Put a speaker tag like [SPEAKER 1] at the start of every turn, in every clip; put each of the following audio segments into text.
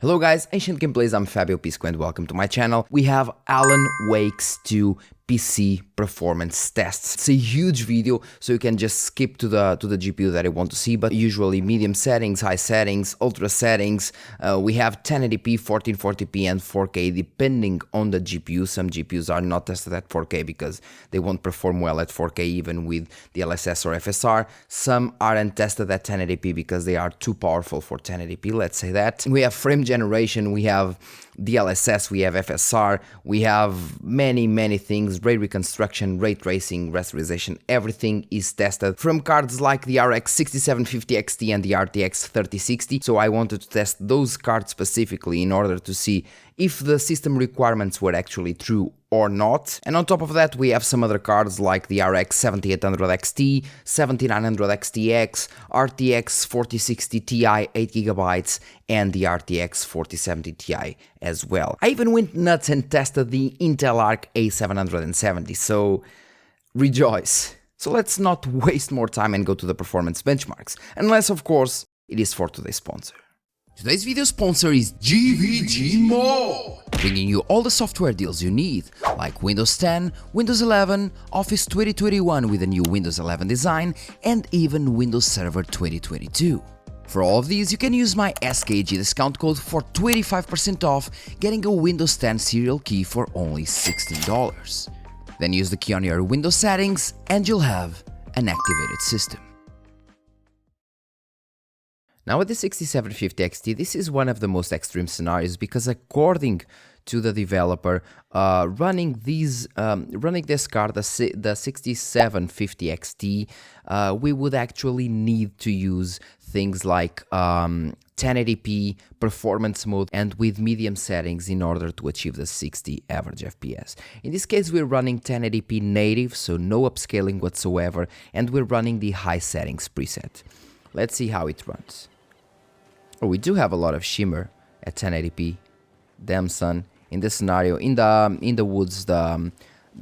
[SPEAKER 1] Hello guys, Ancient Gameplays, I'm Fabio Pisco and welcome to my channel. We have Alan Wake's 2 PC performance tests. It's a huge video, so you can just skip to the GPU that you want to see, but usually medium settings, high settings, ultra settings. We have 1080p, 1440p and 4K depending on the GPU. Some GPUs are not tested at 4K because they won't perform well at 4K even with DLSS or FSR. Some aren't tested at 1080p because they are too powerful for 1080p, let's say that. We have frame generation, we have DLSS, we have FSR, we have many things, ray reconstruction, ray tracing, rasterization, everything is tested from cards like the RX 6750 XT and the RTX 3060. So I wanted to test those cards specifically in order to see if the system requirements were actually true or not. And on top of that, we have some other cards like the RX 7800 XT, 7900 XTX, RTX 4060 Ti 8GB, and the RTX 4070 Ti as well. I even went nuts and tested the Intel Arc A770, so rejoice. So let's not waste more time and go to the performance benchmarks, unless of course it is for today's sponsor. Today's video sponsor is GVG Mall, bringing you all the software deals you need, like Windows 10, Windows 11, Office 2021 with a new Windows 11 design, and even Windows Server 2022. For all of these, you can use my SKG discount code for 25% off, getting a Windows 10 serial key for only $16. Then use the key on your Windows settings and you'll have an activated system. Now with the 6750 XT, this is one of the most extreme scenarios because according to the developer, running this card, the 6750 XT, we would actually need to use things like 1080p, performance mode, and with medium settings in order to achieve the 60 average FPS. In this case, we're running 1080p native, so no upscaling whatsoever, and we're running the high settings preset. Let's see how it runs. Oh, we do have a lot of shimmer at 1080p. Damn son. In this scenario, in the woods, the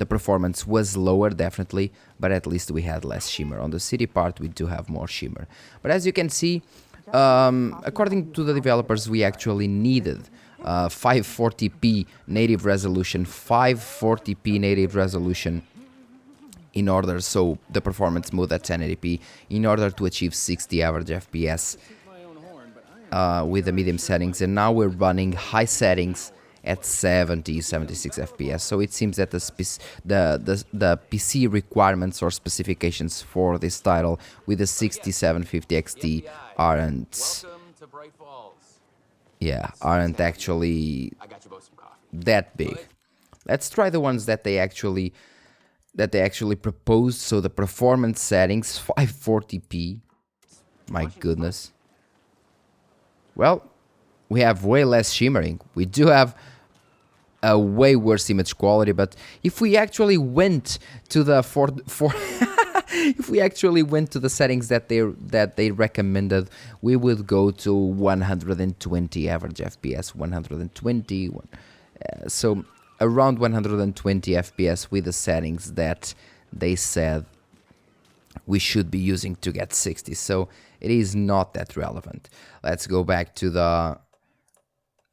[SPEAKER 1] performance was lower definitely, but at least we had less shimmer. On the city part, we do have more shimmer. But as you can see, according to the developers, we actually needed 540p native resolution, 540p native resolution in order, so the performance mode at 1080p, in order to achieve 60 average FPS. With the medium settings, and now we're running high settings at 76 FPS. So it seems that the PC requirements or specifications for this title with the 6750 XT aren't actually that big. Let's try the ones that they actually proposed. So the performance settings 540p. My goodness. Well, we have way less shimmering. We do have a way worse image quality, but if we actually went to the if we actually went to the settings that they recommended, we would go to 120 average FPS, 120, so around 120 FPS with the settings that they said we should be using to get 60, so it is not that relevant. Let's go back to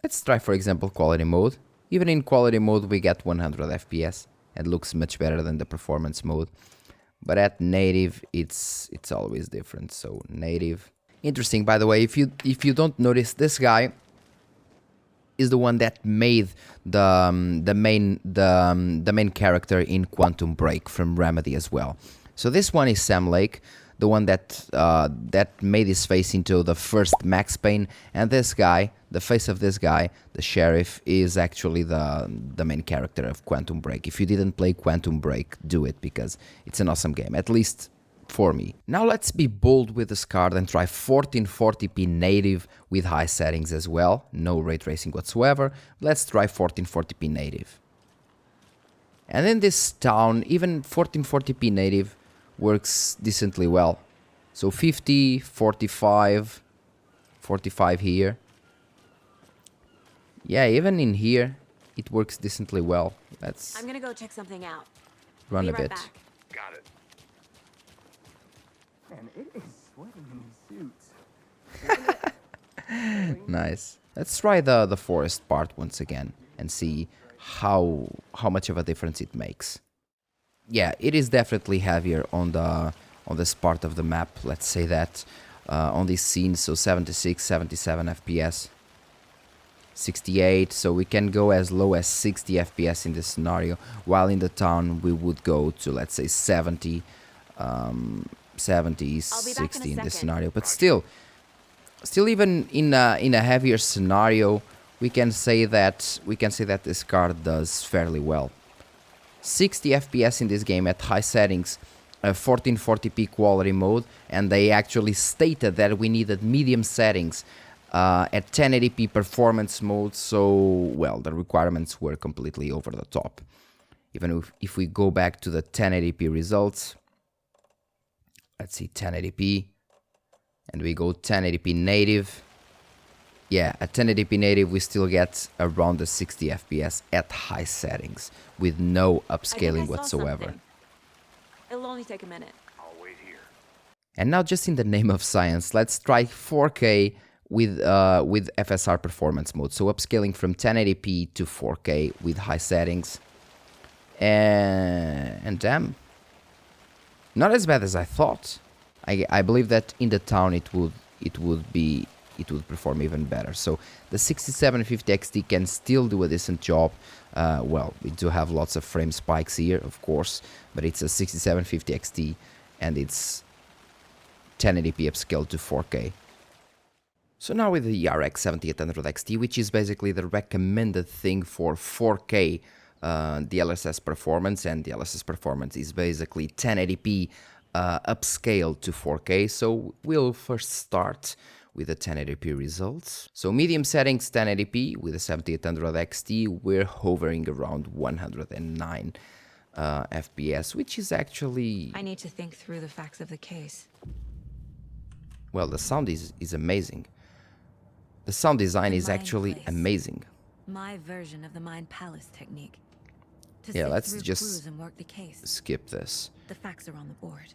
[SPEAKER 1] let's try for example quality mode. Even in quality mode we get 100 FPS. It looks much better than the performance mode, but at native it's always different. So native, interesting by the way, if you don't notice, this guy is the one that made the main character in Quantum Break from Remedy as well. So this one is Sam Lake, the one that made his face into the first Max Payne, and this guy, the face of this guy, the sheriff, is actually the main character of Quantum Break. If you didn't play Quantum Break, do it because it's an awesome game, at least for me. Now let's be bold with this card and try 1440p native with high settings as well, no ray tracing whatsoever. Let's try 1440p native. And in this town, even 1440p native works decently well. So 50, 45, 45 here. Yeah, even in here, it works decently well. I'm
[SPEAKER 2] gonna go check something out.
[SPEAKER 1] Run a bit.
[SPEAKER 2] Back.
[SPEAKER 3] Got it. Man, it is sweating in these suits.
[SPEAKER 1] Nice. Let's try the forest part once again and see how much of a difference it makes. Yeah, it is definitely heavier on this part of the map, let's say that, on this scene. So 76, 77 FPS, 68, so we can go as low as 60 FPS in this scenario, while in the town we would go to, let's say, 70, 70, 60 in this scenario. But still even in a heavier scenario, we can say that this card does fairly well. 60 FPS in this game at high settings, 1440p quality mode, and they actually stated that we needed medium settings at 1080p performance mode, so, well, the requirements were completely over the top. Even if we go back to the 1080p results, let's see, 1080p, and we go 1080p native. Yeah, at 1080p native we still get around the 60 FPS at high settings with no upscaling whatsoever.
[SPEAKER 2] It'll only take a minute.
[SPEAKER 3] I'll wait here.
[SPEAKER 1] And now, just in the name of science, let's try 4K with FSR performance mode. So upscaling from 1080p to 4K with high settings. And damn, not as bad as I thought. I believe that in the town it would perform even better. So the 6750 XT can still do a decent job. Well, we do have lots of frame spikes here, of course, but it's a 6750 XT and it's 1080p upscaled to 4K. So now with the RX 7800 XT, which is basically the recommended thing for 4K DLSS performance, and DLSS performance is basically 1080p upscaled to 4K. So we'll first start with the 1080p results. So medium settings 1080p with the 7800 XT, we're hovering around 109 FPS, which is actually...
[SPEAKER 2] I need to think through the facts of the case.
[SPEAKER 1] Well, the sound is amazing. The sound design is actually amazing.
[SPEAKER 2] My version of the Mind Palace technique.
[SPEAKER 1] Yeah, let's just skip this.
[SPEAKER 2] The facts are on the board.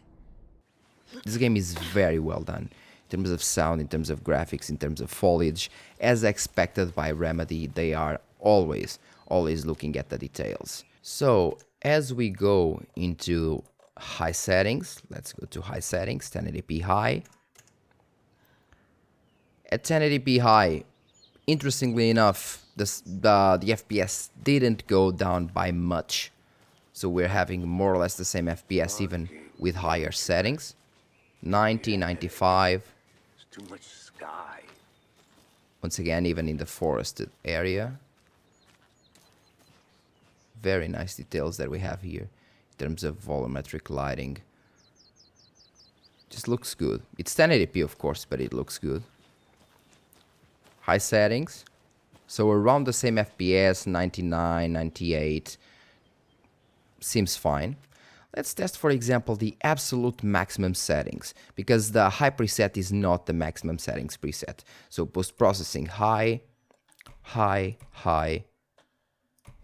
[SPEAKER 1] This game is very well done. In terms of sound, in terms of graphics, in terms of foliage, as expected by Remedy, they are always looking at the details. So, as we go into high settings, let's go to high settings, 1080p high. At 1080p high, interestingly enough, the FPS didn't go down by much. So we're having more or less the same FPS even with higher settings. 90, 95.
[SPEAKER 3] Too much sky.
[SPEAKER 1] Once again, even in the forested area. Very nice details that we have here in terms of volumetric lighting. Just looks good. It's 1080p, of course, but it looks good. High settings. So around the same FPS, 99, 98. Seems fine. Let's test, for example, the absolute maximum settings, because the high preset is not the maximum settings preset. So post-processing high, high, high,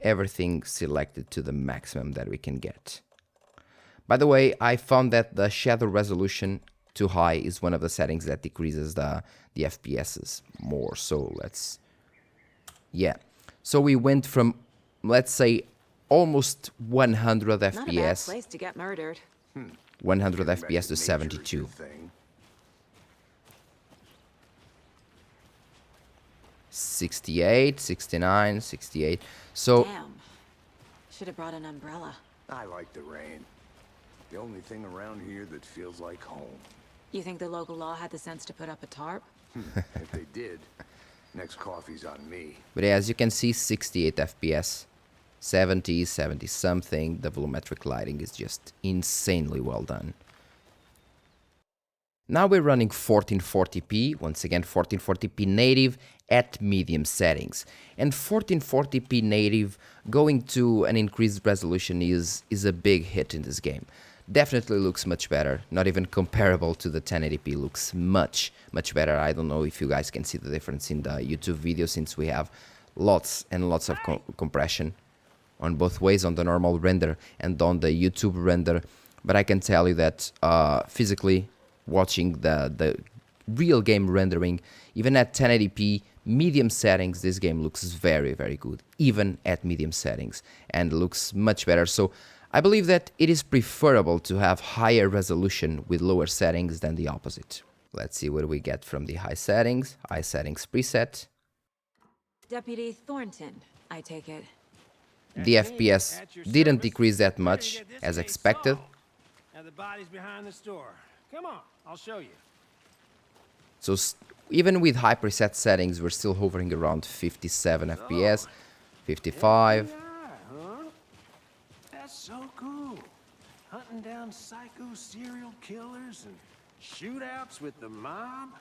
[SPEAKER 1] everything selected to the maximum that we can get. By the way, I found that the shadow resolution too high is one of the settings that decreases the FPSs more. So let's, yeah. So we went from, let's say, almost 100 FPS.
[SPEAKER 2] Not a bad place to get murdered.
[SPEAKER 1] 100 FPS to 72. 68, 69, 68. So
[SPEAKER 2] Damn. Should have brought an umbrella.
[SPEAKER 3] I like the rain. The only thing around here that feels like home.
[SPEAKER 2] You think the local law had the sense to put up a tarp?
[SPEAKER 3] If they did, next coffee's on me.
[SPEAKER 1] But yeah, as you can see, 68 FPS, 70, 70 something. The volumetric lighting is just insanely well done. Now we're running 1440p, once again 1440p native at medium settings. And 1440p native going to an increased resolution is a big hit in this game. Definitely looks much better, not even comparable to the 1080p, looks much better. I don't know if you guys can see the difference in the YouTube video, since we have lots and lots of compression on both ways, on the normal render and on the YouTube render. But I can tell you that physically watching the real game rendering, even at 1080p medium settings, this game looks very, very good, even at medium settings, and looks much better. So I believe that it is preferable to have higher resolution with lower settings than the opposite. Let's see what we get from the high settings preset.
[SPEAKER 2] Deputy Thornton, I take it.
[SPEAKER 1] The FPS didn't decrease that much as expected.
[SPEAKER 4] Now the body's behind the store. Come on, I'll show you.
[SPEAKER 1] So even with high preset settings, we're still hovering around 57 FPS, 55.
[SPEAKER 4] Huh? That's so cool. Hunting down psycho serial killers and shootouts with the mob.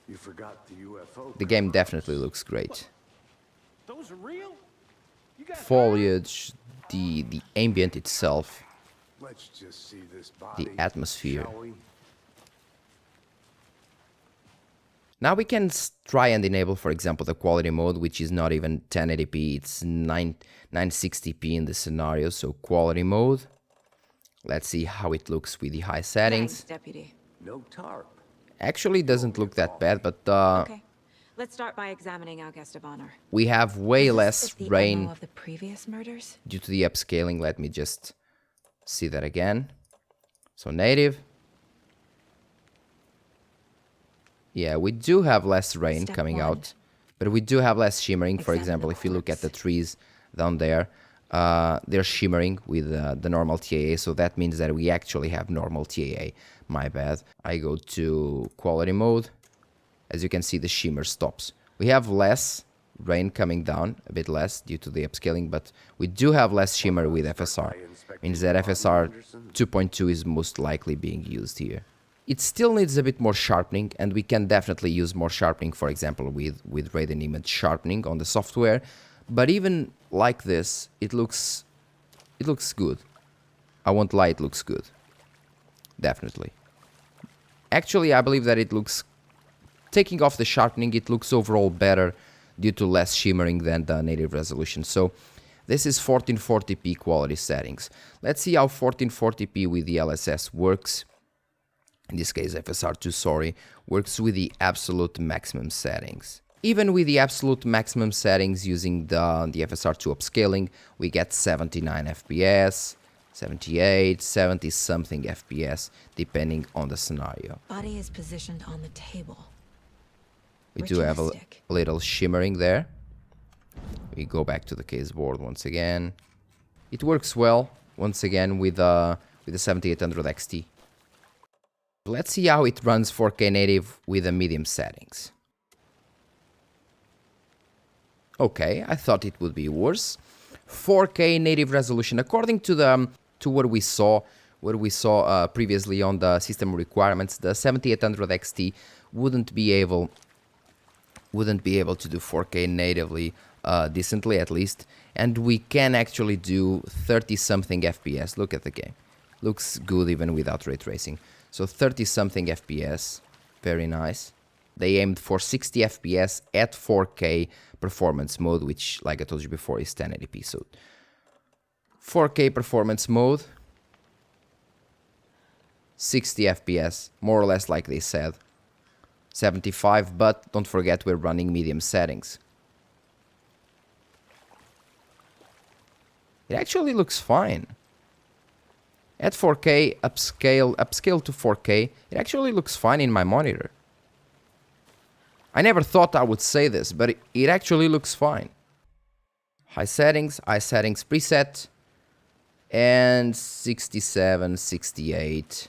[SPEAKER 3] You forgot the UFO.
[SPEAKER 1] The game definitely looks great.
[SPEAKER 4] Those are real? You got
[SPEAKER 1] Foliage, the ambient itself,
[SPEAKER 3] Let's just see this body,
[SPEAKER 1] the atmosphere.
[SPEAKER 3] shall we?
[SPEAKER 1] Now we can try and enable, for example, the quality mode, which is not even 1080p, it's 960p in this scenario, so quality mode. Let's see how it looks with the high settings.
[SPEAKER 2] Thanks, Deputy.
[SPEAKER 3] No tarp.
[SPEAKER 1] Actually, it doesn't look that bad, but
[SPEAKER 2] Okay. Let's start by examining our guest of honor.
[SPEAKER 1] we have way
[SPEAKER 2] Is
[SPEAKER 1] less
[SPEAKER 2] the
[SPEAKER 1] rain
[SPEAKER 2] MO of the previous murders?
[SPEAKER 1] due to the upscaling. Let me just see that again. So native. Yeah, we do have less rain
[SPEAKER 2] Step
[SPEAKER 1] coming
[SPEAKER 2] one.
[SPEAKER 1] out, but we do have less shimmering. For
[SPEAKER 2] Examine
[SPEAKER 1] example,
[SPEAKER 2] the
[SPEAKER 1] if you look at the
[SPEAKER 2] quartz.
[SPEAKER 1] trees down there, they're shimmering with the normal TAA, so that means that we actually have normal TAA. My bad. I go to quality mode. As you can see, the shimmer stops. We have less rain coming down, a bit less due to the upscaling, but we do have less shimmer with FSR. Means that FSR 2.2 is most likely being used here. It still needs a bit more sharpening, and we can definitely use more sharpening, for example, with Raiden image sharpening on the software. But even like this, it looks good. I won't lie, it looks good. Definitely. Actually, I believe that it looks, taking off the sharpening, it looks overall better due to less shimmering than the native resolution. So this is 1440p quality settings. Let's see how 1440p with the DLSS works. In this case, FSR2, sorry, works with the absolute maximum settings. Even with the absolute maximum settings using the FSR2 upscaling, we get 79 FPS, 78, 70 something FPS, depending on the scenario.
[SPEAKER 2] Body is positioned on the table.
[SPEAKER 1] We do have a
[SPEAKER 2] Ritualistic.
[SPEAKER 1] little shimmering there. We go back to the case board once again. It works well, once again, with the 7800 XT. Let's see how it runs 4K native with the medium settings. Okay, I thought it would be worse. 4K native resolution, according to what we saw previously on the system requirements, the 7800 XT wouldn't be able to do 4K natively decently, at least, and we can actually do 30 something FPS. Look at the game, looks good even without ray tracing. So 30 something FPS, very nice. They aimed for 60 FPS at 4K performance mode, which, like I told you before, is 1080p. So 4K performance mode, 60 FPS, more or less like they said. 75, but don't forget we're running medium settings. It actually looks fine. At 4K, upscale to 4K, it actually looks fine in my monitor. I never thought I would say this, but it actually looks fine. High settings preset, and 67, 68,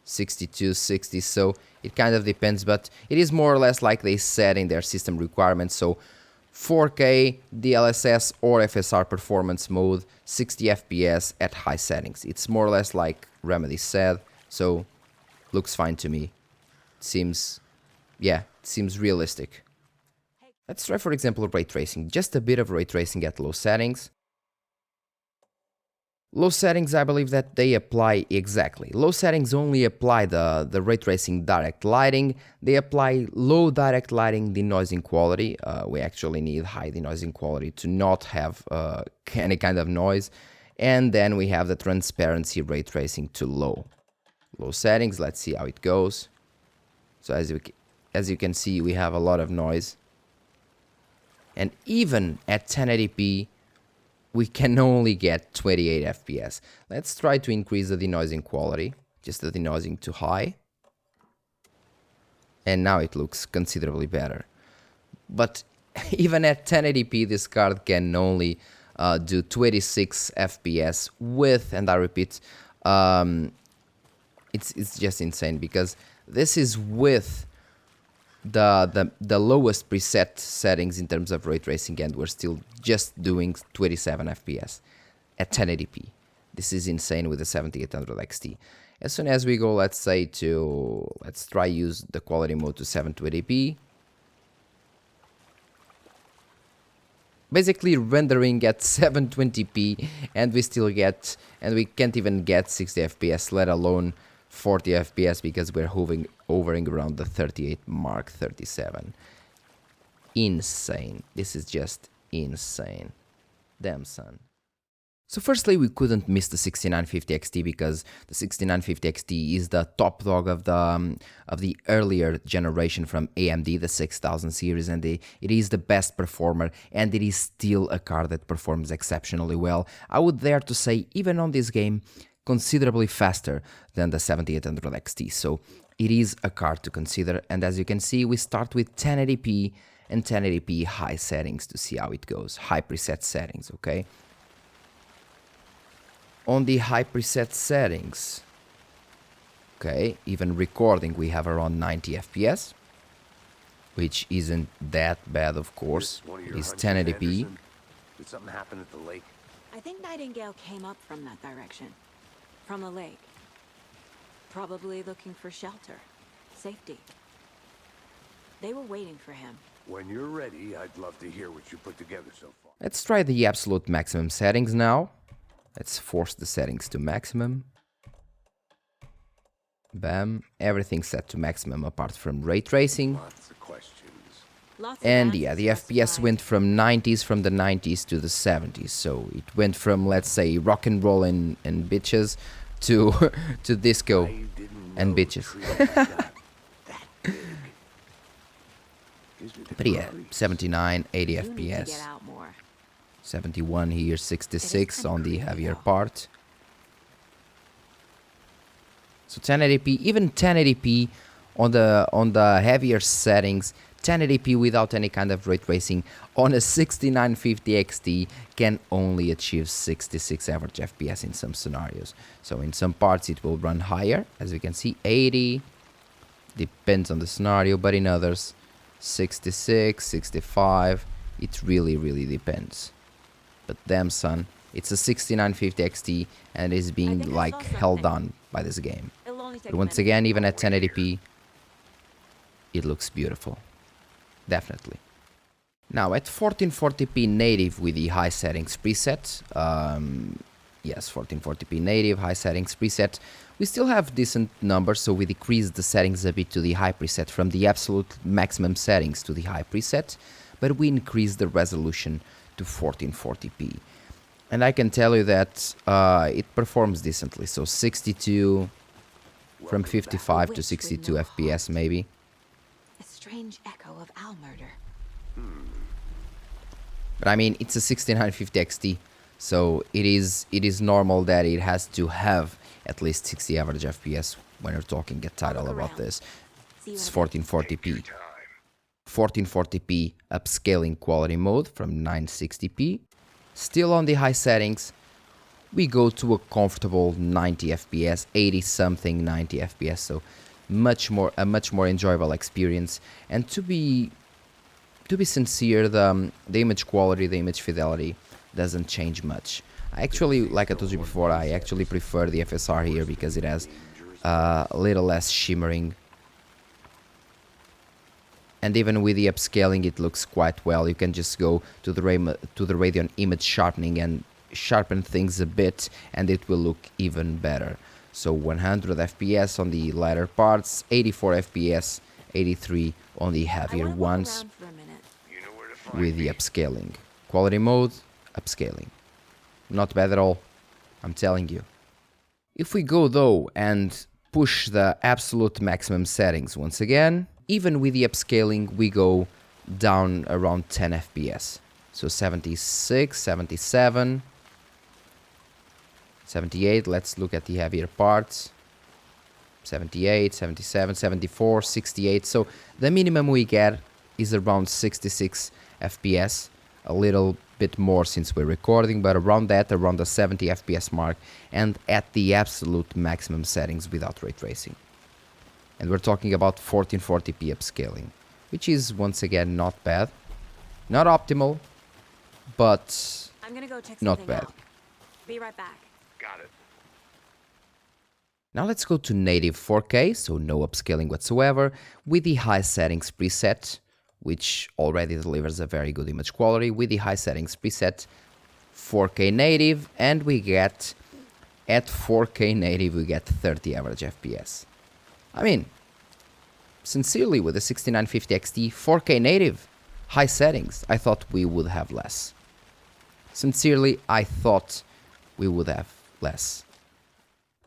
[SPEAKER 1] 62, 60, so it kind of depends, but it is more or less like they said in their system requirements. So 4K, DLSS or FSR performance mode, 60 FPS at high settings. It's more or less like Remedy said, so looks fine to me. Seems realistic. Let's try, for example, ray tracing. Just a bit of ray tracing at low settings. Low settings, I believe that they apply exactly. Low settings only apply the ray tracing direct lighting. They apply low direct lighting denoising quality. We actually need high denoising quality to not have any kind of noise. And then we have the transparency ray tracing to low. Low settings, let's see how it goes. So as you can see, we have a lot of noise. And even at 1080p, we can only get 28 FPS. Let's try to increase the denoising quality, just the denoising to high. And now it looks considerably better. But even at 1080p, this card can only do 26 FPS with, and I repeat, it's just insane, because this is with the lowest preset settings in terms of ray tracing, and we're still just doing 27 FPS at 1080p. This is insane with the 7800 XT. As soon as we go, let's try use the quality mode to 720p. Basically rendering at 720p, and we can't even get 60 FPS, let alone 40 FPS, because we're hovering around the 38 mark, 37. Insane. This is just insane. Damn, son. So firstly, we couldn't miss the 6950 XT, because the 6950 XT is the top dog of the earlier generation from AMD, the 6000 series, and it is the best performer, and it is still a card that performs exceptionally well. I would dare to say, even on this game, considerably faster than the 7800 XT. So it is a card to consider, and as you can see, we start with 1080p and 1080p high settings to see how it goes. High preset settings, okay? On the high preset settings, okay, even recording, we have around 90 FPS, which isn't that bad, of course. It's 1080p.
[SPEAKER 3] Did something happen at the lake?
[SPEAKER 2] I think Nightingale came up from that direction. From the lake. Probably looking for shelter. Safety. They were waiting for him.
[SPEAKER 3] When you're ready, I'd love to hear what you put together so far.
[SPEAKER 1] Let's try the absolute maximum settings now. Let's force the settings to maximum. Bam. Everything set to maximum apart from ray tracing.
[SPEAKER 3] Lots of questions.
[SPEAKER 1] And yeah, the FPS went from the 90s to the 70s. So it went from, let's say, rock and roll and bitches to disco and bitches. But yeah, 79, 80 FPS. 71 here, 66 on the heavier part. So 1080p, even 1080p on the heavier settings, 1080p without any kind of ray tracing on a 6950 XT can only achieve 66 average FPS in some scenarios. So in some parts it will run higher, as you can see, 80, depends on the scenario, but in others 66, 65, it really depends. But damn, son, it's a 6950 XT and it is being like held on by this game. But once again, even at 1080p, it looks beautiful. Definitely. Now at 1440p native with the high settings preset, yes, 1440p native, high settings preset, we still have decent numbers, so we decreased the settings a bit to the high preset from the absolute maximum settings to the high preset, but we increased the resolution to 1440p. And I can tell you that it performs decently, so 62 from 55 to 62 FPS maybe.
[SPEAKER 2] A strange echo of owl murder.
[SPEAKER 1] But I mean, it's a 6950 XT, so it is normal that it has to have at least 60 average FPS when you're talking a title about this. It's 1440p. 1440p upscaling quality mode from 960p. Still on the high settings, we go to a comfortable 90 FPS, 80 something 90 FPS, so a much more enjoyable experience. And to be sincere, the image quality, the image fidelity doesn't change much. I actually, like I told you before, I actually prefer the FSR here because it has a little less shimmering. And even with the upscaling, it looks quite well. You can just go to the Radeon image sharpening and sharpen things a bit, and it will look even better. So 100 FPS on the lighter parts, 84 FPS, 83 on the heavier ones with the upscaling. Quality mode, upscaling. Not bad at all, I'm telling you. If we go though and push the absolute maximum settings once again. Even with the upscaling, we go down around 10 FPS. So 76, 77, 78. Let's look at the heavier parts. 78, 77, 74, 68. So the minimum we get is around 66 FPS. A little bit more since we're recording, but around that, around the 70 FPS mark, and at the absolute maximum settings without ray tracing. And we're talking about 1440p upscaling, which is once again not bad. Not optimal, but
[SPEAKER 2] I'm gonna go check
[SPEAKER 1] not
[SPEAKER 2] something
[SPEAKER 1] bad.
[SPEAKER 2] out. Be right back.
[SPEAKER 3] Got it.
[SPEAKER 1] Now let's go to native 4K, so no upscaling whatsoever, with the high settings preset, which already delivers a very good image quality. With the high settings preset, 4K native, and we get, at 4K native, we get 30 average FPS. I mean, sincerely, with the 6950 XT 4K native, high settings, I thought we would have less. Sincerely, I thought we would have less.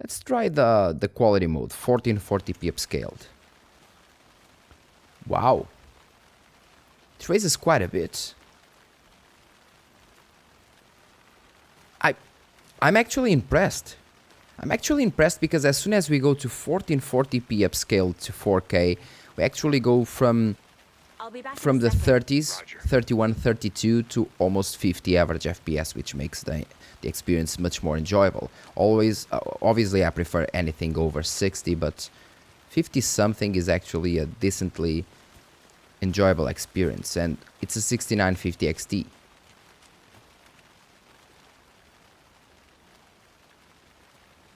[SPEAKER 1] Let's try the quality mode, 1440p upscaled. Wow. It raises quite a bit. I'm actually impressed. I'm actually impressed because as soon as we go to 1440p upscaled to 4K, we actually go from
[SPEAKER 2] I'll be back
[SPEAKER 1] from
[SPEAKER 2] in
[SPEAKER 1] the
[SPEAKER 2] a second.
[SPEAKER 1] 30s,
[SPEAKER 3] Roger.
[SPEAKER 1] 31, 32 to almost 50 average FPS, which makes the experience much more enjoyable. Always, obviously I prefer anything over 60, but 50 something is actually a decently enjoyable experience, and it's a 6950 XT.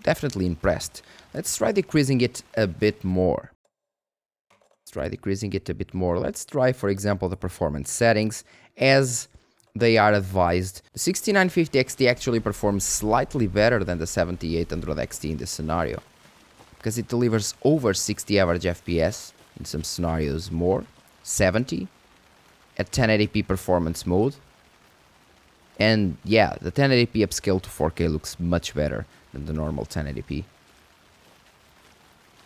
[SPEAKER 1] Definitely impressed. Let's try decreasing it a bit more. Let's try, for example, the performance settings as they are advised. The 6950 XT actually performs slightly better than the 7800 XT in this scenario, because it delivers over 60 average FPS, in some scenarios more, 70 at 1080p performance mode. And yeah, the 1080p upscale to 4K looks much better than the normal 1080p.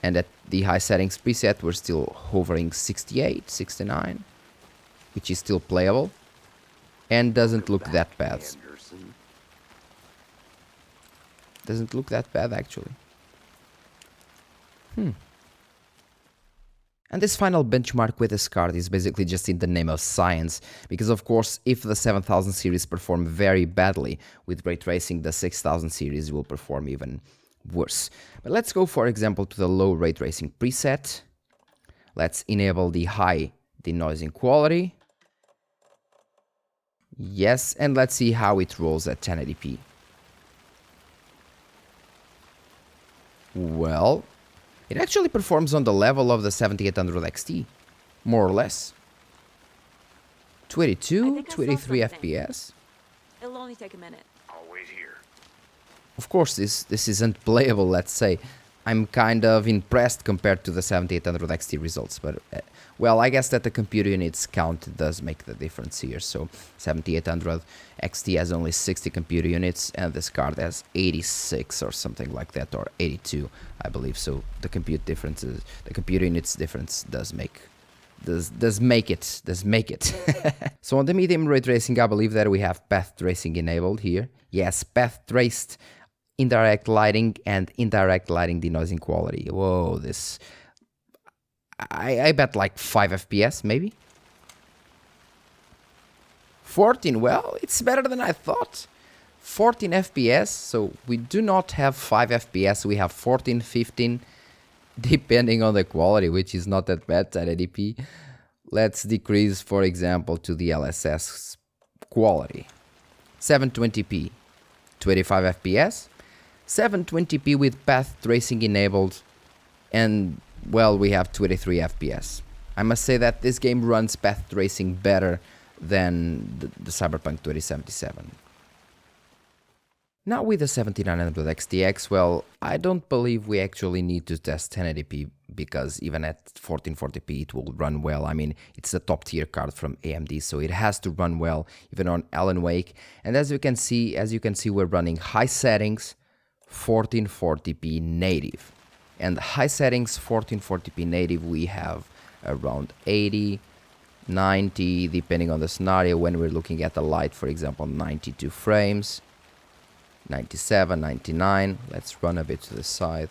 [SPEAKER 1] And at the high settings preset, we're still hovering 68, 69, which is still playable and doesn't look that bad.
[SPEAKER 3] Anderson.
[SPEAKER 1] Doesn't look that bad actually. And this final benchmark with this card is basically just in the name of science, because of course if the 7000 series perform very badly with ray tracing, the 6000 series will perform even worse. But let's go, for example, to the low ray tracing preset. Let's enable the high denoising quality. Yes, and let's see how it rolls at 1080p. Well, it actually performs on the level of the 7800 XT, more or less.
[SPEAKER 2] I
[SPEAKER 1] 22,
[SPEAKER 2] think I saw
[SPEAKER 1] 23
[SPEAKER 2] something.
[SPEAKER 1] FPS.
[SPEAKER 2] It'll only take a minute.
[SPEAKER 3] I'll wait here.
[SPEAKER 1] Of course, this isn't playable, let's say. I'm kind of impressed compared to the 7800 XT results, but well, I guess that the computer units count does make the difference here. So 7800 XT has only 60 computer units, and this card has 86 or something like that, or 82, I believe. So the computer units difference does make it. So on the medium ray tracing, I believe that we have path tracing enabled here. Yes, path traced indirect lighting and indirect lighting denoising quality. Whoa, this... I bet like 5 FPS, maybe? 14, well, it's better than I thought. 14 FPS, so we do not have 5 FPS, we have 14, 15, depending on the quality, which is not that bad, 1080p. Let's decrease, for example, to the DLSS quality. 720p, 25 FPS. 720p with path tracing enabled, and well, we have 23 FPS. I must say that this game runs path tracing better than the Cyberpunk 2077. Now with the 7900 XTX, well, I don't believe we actually need to test 1080p, because even at 1440p it will run well. I mean, it's a top tier card from AMD, so it has to run well even on Alan Wake. And as you can see, we're running high settings, 1440p native. And high settings 1440p native we have around 80, 90, depending on the scenario. When we're looking at the light, for example, 92 frames, 97, 99. Let's run a bit to the side.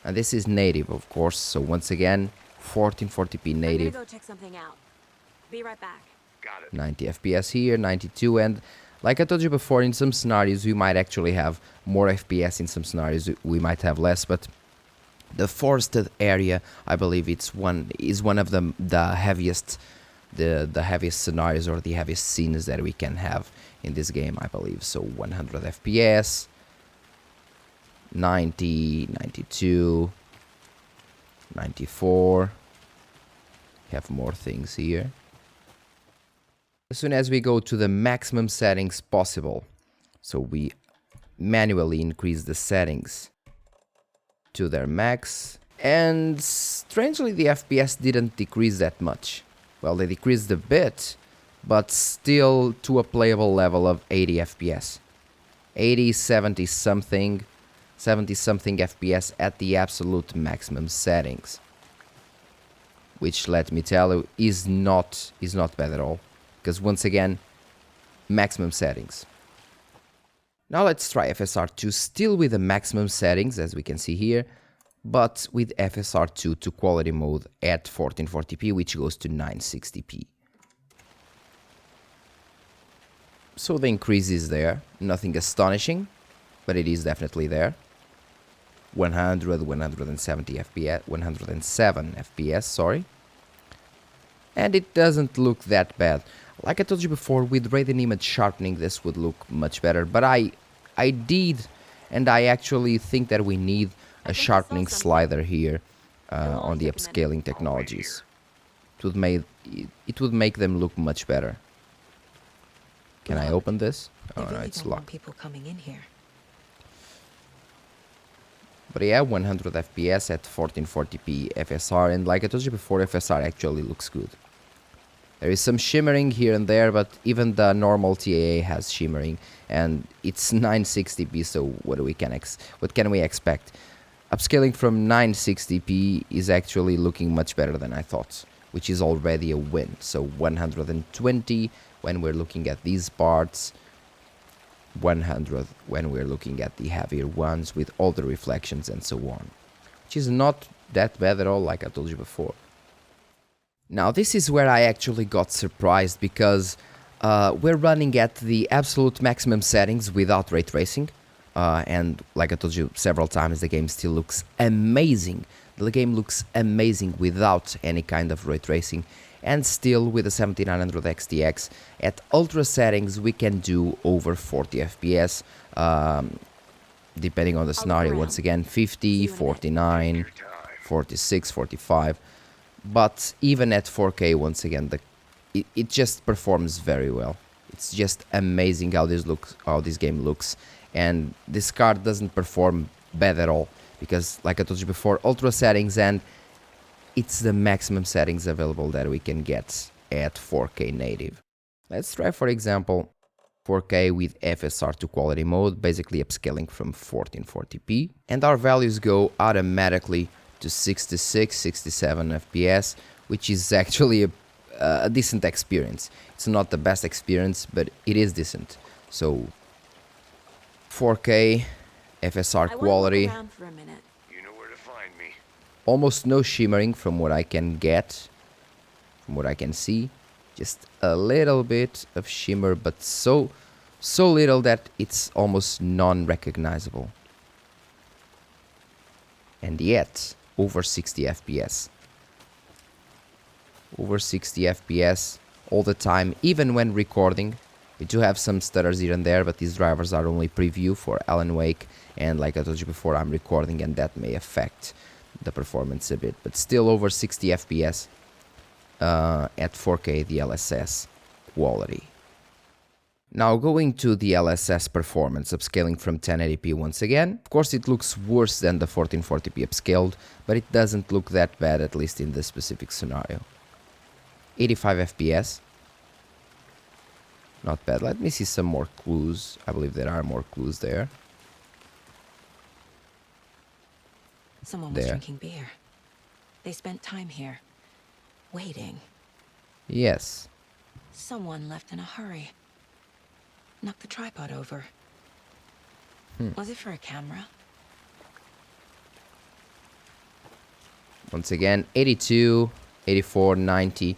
[SPEAKER 1] And this is native, of course. So once again, 1440p native.
[SPEAKER 2] I'm gonna go check something out. Be right back.
[SPEAKER 3] Got it.
[SPEAKER 1] 90 FPS here, 92, and like I told you before, in some scenarios we might actually have more FPS, in some scenarios we might have less, but the forested area, I believe it's one of the heaviest scenarios or the heaviest scenes that we can have in this game, I believe. So 100 FPS, 90, 92, 94. Have more things here. As soon as we go to the maximum settings possible, so we manually increase the settings to their max, and strangely the FPS didn't decrease that much. Well, they decreased a bit, but still to a playable level of 80 FPS. 80, 70 something FPS at the absolute maximum settings, which, let me tell you, is not bad at all. Because once again, maximum settings. Now let's try FSR2 still with the maximum settings, as we can see here, but with FSR2 to quality mode at 1440p, which goes to 960p. So the increase is there, nothing astonishing, but it is definitely there. 100, 170 FPS, 107 FPS, sorry. And it doesn't look that bad. Like I told you before, with radiant image sharpening this would look much better, but I actually think that we need a sharpening slider here on the upscaling technologies. It would make them look much better. Can I open this? Oh no, it's locked.
[SPEAKER 2] People coming in here.
[SPEAKER 1] But yeah, 100 FPS at 1440p FSR, and like I told you before, FSR actually looks good. There is some shimmering here and there, but even the normal TAA has shimmering, and it's 960p, so what can we expect? Upscaling from 960p is actually looking much better than I thought, which is already a win. So 120 when we're looking at these parts, 100 when we're looking at the heavier ones with all the reflections and so on, which is not that bad at all, like I told you before. Now this is where I actually got surprised, because we're running at the absolute maximum settings without ray tracing, and like I told you several times, the game still looks amazing. The game looks amazing without any kind of ray tracing, and still with the 7900 XTX at ultra settings we can do over 40 FPS, depending on the scenario. Once again, 50, 49, 46, 45. But even at 4K, once again, it just performs very well. It's just amazing how this game looks, and this card doesn't perform bad at all, because like I told you before, ultra settings, and it's the maximum settings available that we can get at 4K native. Let's try, for example, 4K with FSR to quality mode, basically upscaling from 1440p, and our values go automatically to 66, 67 FPS, which is actually a decent experience. It's not the best experience, but it is decent. So 4K FSR quality,
[SPEAKER 3] You know where to find me.
[SPEAKER 1] almost no shimmering from what I can get, from what I can see. Just a little bit of shimmer, but so little that it's almost non-recognizable. And yet over 60 FPS. Over 60 FPS all the time, even when recording. We do have some stutters here and there, but these drivers are only preview for Alan Wake, and like I told you before, I'm recording and that may affect the performance a bit, but still over 60 FPS at 4K DLSS quality. Now going to the DLSS performance, upscaling from 1080p once again. Of course it looks worse than the 1440p upscaled, but it doesn't look that bad, at least in this specific scenario. 85 FPS. Not bad. Let me see some more clues. I believe there are more clues there.
[SPEAKER 2] Someone was
[SPEAKER 1] there.
[SPEAKER 2] drinking beer. They spent time here, waiting.
[SPEAKER 1] Yes.
[SPEAKER 2] Someone left in a hurry. Knocked the tripod over. Was it for a camera?
[SPEAKER 1] Once again, 82, 84, 90,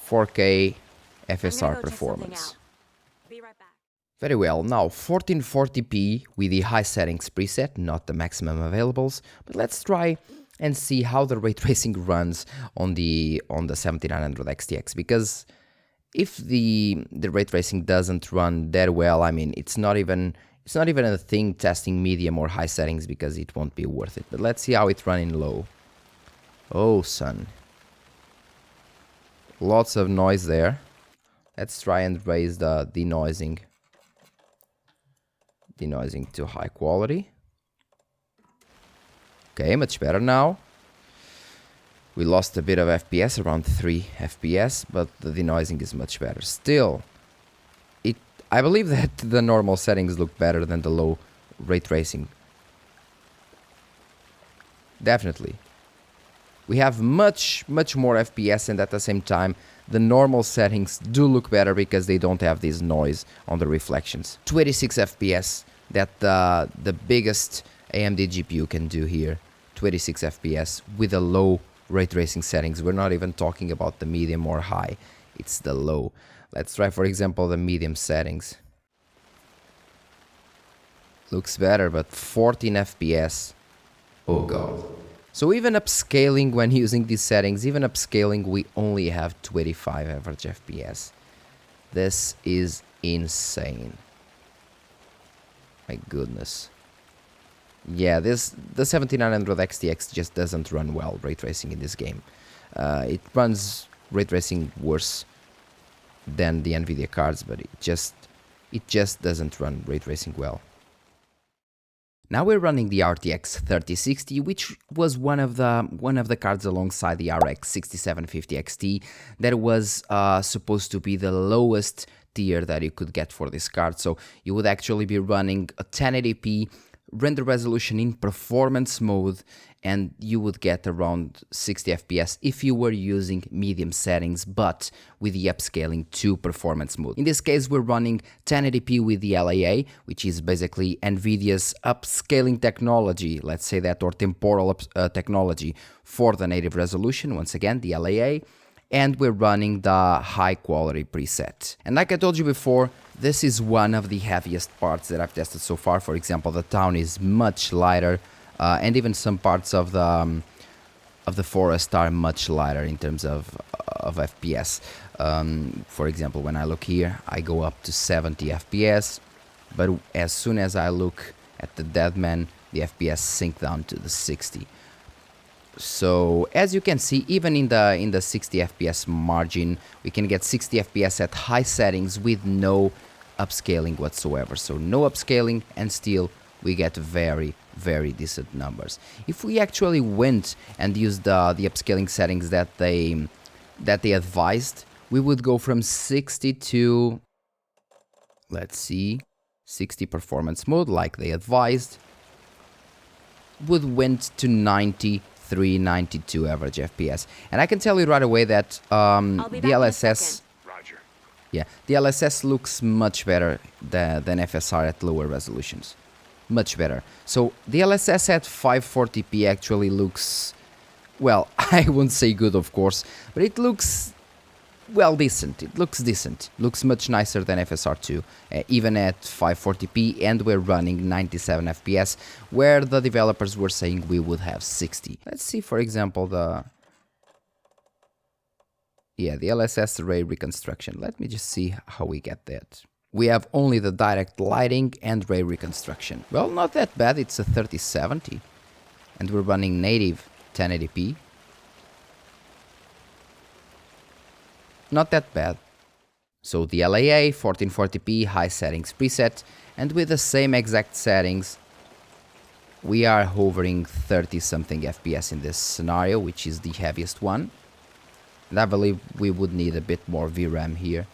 [SPEAKER 1] 4K FSR performance.
[SPEAKER 2] Be right back.
[SPEAKER 1] Very well, now 1440p with the high settings preset, not the maximum availables, but let's try and see how the ray tracing runs on the 7900 XTX, because if the ray tracing doesn't run that well, I mean, it's not even a thing testing medium or high settings because it won't be worth it. But let's see how it runs in low. Oh, son. Lots of noise there. Let's try and raise the denoising to high quality. Okay, much better now. We lost a bit of FPS, around 3 FPS, but the denoising is much better. Still, I believe that the normal settings look better than the low ray tracing. Definitely. We have much more FPS, and at the same time, the normal settings do look better because they don't have this noise on the reflections. 26 FPS, that the biggest AMD GPU can do here. 26 FPS with a low ray tracing settings. We're not even talking about the medium or high. It's the low. Let's try, for example, the medium settings. Looks better, but 14 FPS. Oh god. So even upscaling when using these settings, even upscaling, we only have 25 average FPS. This is insane. My goodness. Yeah, the 7900 XTX just doesn't run well ray tracing in this game. It runs ray tracing worse than the NVIDIA cards, but it just doesn't run ray tracing well. Now we're running the RTX 3060, which was one of the cards alongside the RX 6750 XT that was supposed to be the lowest tier that you could get for this card. So you would actually be running a 1080p render resolution in performance mode, and you would get around 60 FPS if you were using medium settings, but with the upscaling to performance mode. In this case, we're running 1080p with the LAA, which is basically NVIDIA's upscaling technology, let's say that, or temporal technology for the native resolution. Once again, the LAA. And we're running the high quality preset. And like I told you before, this is one of the heaviest parts that I've tested so far. For example, the town is much lighter, and even some parts of the forest are much lighter in terms of FPS. For example, when I look here, I go up to 70 FPS, but as soon as I look at the dead man, the FPS sink down to the 60. So as you can see, even in the 60 FPS margin, we can get 60 FPS at high settings with no upscaling whatsoever. So no upscaling, and still we get very decent numbers. If we actually went and used the upscaling settings that they advised, we would go from 60 to, let's see, 60 performance mode like they advised, would went to 93, 92 average FPS. And I can tell you right away that DLSS, yeah, DLSS looks much better than FSR at lower resolutions. Much better. So DLSS at 540p actually looks, well, I won't say good, of course, but it looks, well, decent. It looks decent. Looks much nicer than FSR2, even at 540p, and we're running 97 FPS, where the developers were saying we would have 60. Let's see, for example, the LSS ray reconstruction. Let me just see how we get that. We have only the direct lighting and ray reconstruction. Well, not that bad. It's a 3070, and we're running native 1080p. Not that bad. So the LAA 1440p high settings preset, and with the same exact settings, we are hovering 30 something FPS in this scenario, which is the heaviest one. And I believe we would need a bit more VRAM here,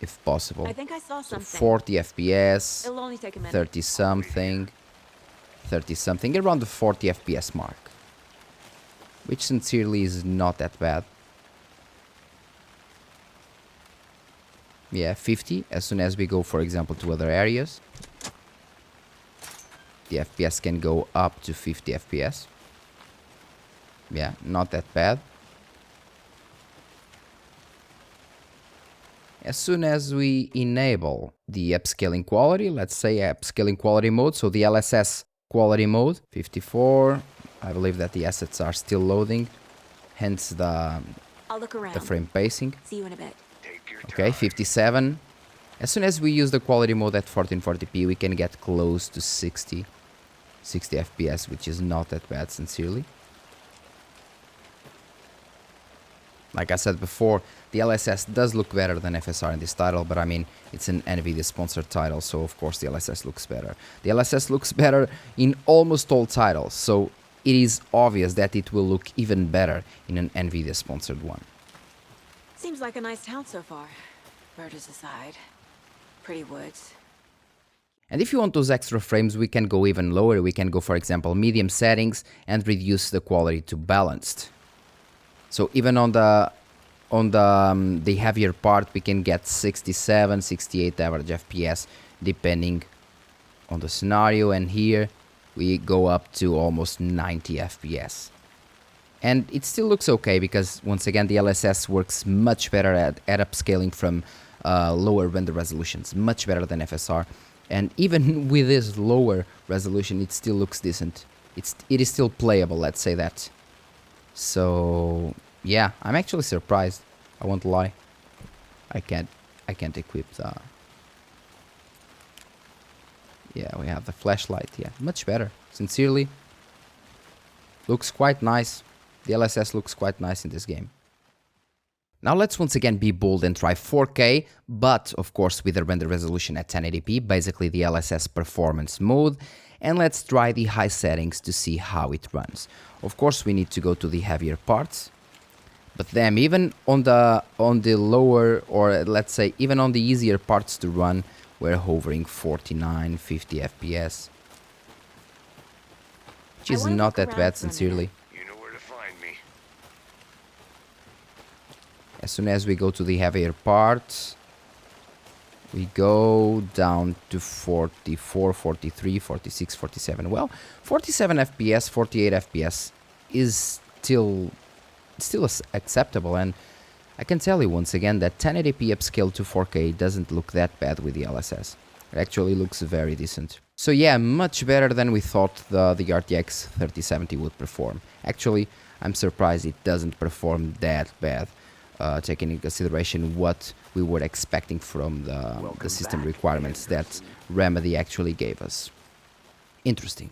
[SPEAKER 1] if possible.
[SPEAKER 2] I think I saw
[SPEAKER 1] So
[SPEAKER 2] something.
[SPEAKER 1] 40 FPS,
[SPEAKER 2] It'll only take a minute.
[SPEAKER 1] 30 something. 30 something, around the 40 FPS mark, which sincerely is not that bad. Yeah, 50 as soon as we go, for example, to other areas. The FPS can go up to 50 FPS. Yeah, not that bad. As soon as we enable the upscaling quality, let's say upscaling quality mode, so the DLSS quality mode, 54, I believe that the assets are still loading, hence
[SPEAKER 2] I'll look around.
[SPEAKER 1] the frame pacing.
[SPEAKER 2] See you in a bit.
[SPEAKER 1] Okay, 57. As soon as we use the quality mode at 1440p, we can get close to 60 FPS, which is not that bad, sincerely. Like I said before, the DLSS does look better than FSR in this title, but I mean, it's an NVIDIA sponsored title, so of course the DLSS looks better. The DLSS looks better in almost all titles, so it is obvious that it will look even better in an NVIDIA sponsored one.
[SPEAKER 2] Seems like a nice town so far. Murders aside. Pretty woods.
[SPEAKER 1] And if you want those extra frames, we can go even lower. We can go, for example, medium settings and reduce the quality to balanced. So even on the heavier part, we can get 67, 68 average FPS, depending on the scenario. And here we go up to almost 90 FPS. And it still looks okay because, once again, the DLSS works much better at upscaling from lower render resolutions, much better than FSR. And even with this lower resolution, it still looks decent. It is still playable, let's say that. So yeah, I'm actually surprised. I won't lie. I can't equip the. Yeah, we have the flashlight. Yeah, much better. Sincerely, looks quite nice. The DLSS looks quite nice in this game. Now let's once again be bold and try 4K, but of course with a render resolution at 1080p, basically the DLSS performance mode, and let's try the high settings to see how it runs. Of course we need to go to the heavier parts, but then even on the lower, or let's say even on the easier parts to run, we're hovering 49, 50 FPS, which is not that bad, sincerely. As soon as we go to the heavier parts, we go down to 44, 43, 46, 47. Well, 47 FPS, 48 FPS is still acceptable, and I can tell you once again that 1080p upscale to 4K doesn't look that bad with the DLSS. It actually looks very decent. So yeah, much better than we thought the RTX 3070 would perform. Actually, I'm surprised it doesn't perform that bad. Taking into consideration what we were expecting from the system requirements that Remedy actually gave us. Interesting.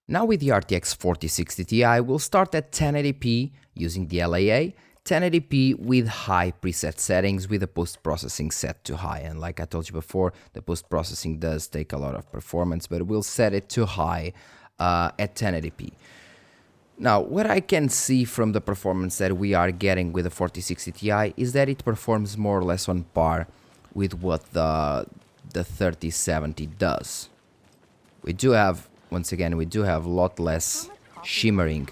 [SPEAKER 1] Now with the RTX 4060 Ti, we'll start at 1080p using the LAA, 1080p with high preset settings with the post-processing set to high. And like I told you before, the post-processing does take a lot of performance, but we'll set it to high at 1080p. Now, what I can see from the performance that we are getting with the 4060 Ti is that it performs more or less on par with what the 3070 does. We do have, once again, a lot less shimmering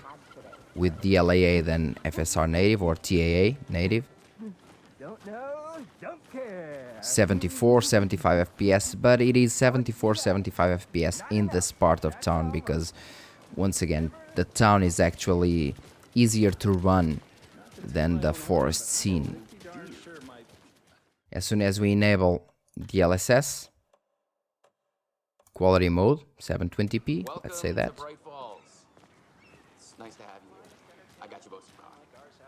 [SPEAKER 1] with DLAA than FSR native or TAA native. 74, 75 FPS, but it is 74, 75 FPS in this part of town because, once again, the town is actually easier to run than the forest scene. As soon as we enable DLSS, quality mode, 720p, let's say that.